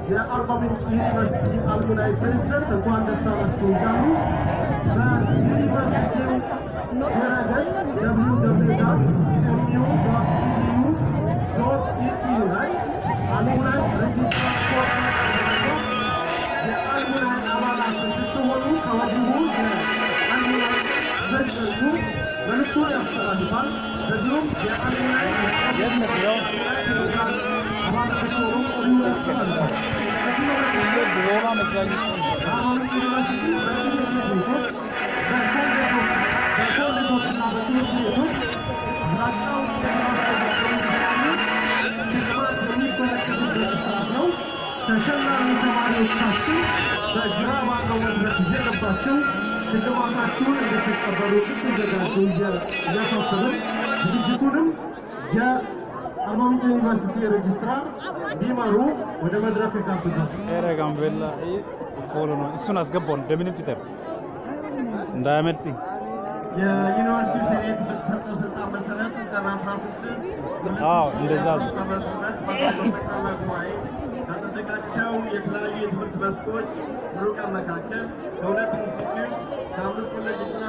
የአርባ ምንጭ ዩኒቨርሲቲ አልሙናይ ፕሬዝዳንት እንኳን ደስ አላችሁ እያሉ በዩኒቨርሲቲው ድረገጽ www.mu.edu.etu ላይ አልሙናይ ሬጅስትራር የአልሙናይ አባላት ስትሆኑ ከወዲሁ የአልሙናይ ዘንድርጉ መልዕክቱን ያስተላልፋል። በዚሁም የአልሙናይ አባላት ስትሆኑ ቆዩ ያስተላልፋል። ተሸላሚ ተማሪዎቻችን በግራ ባለው መድረክ እየገባችሁ ሽልማታችሁን እንድትቀበሉ እንድትዘጋጁ እያሳሰብን ዝግጅቱንም የአርባ ምንጭ ዩኒቨርሲቲ ሬጅስትራር እንዲመሩ ወደ መድረክ ጋብዛል። ጋምቤላ ፎሎ ነው። እሱን አስገባው እንደምንም ፒተር እንዳያመልጥ። የዩኒቨርሲቲ ሴኔት በተሰጠው ስልጣን መሰረት ቀን 16 እንደዛ ካጸደቃቸው የተለያዩ የትምህርት መስኮች ምሩቃን መካከል ከሁለት ኢንስቲትዩት ከ5 ኮሌጆችና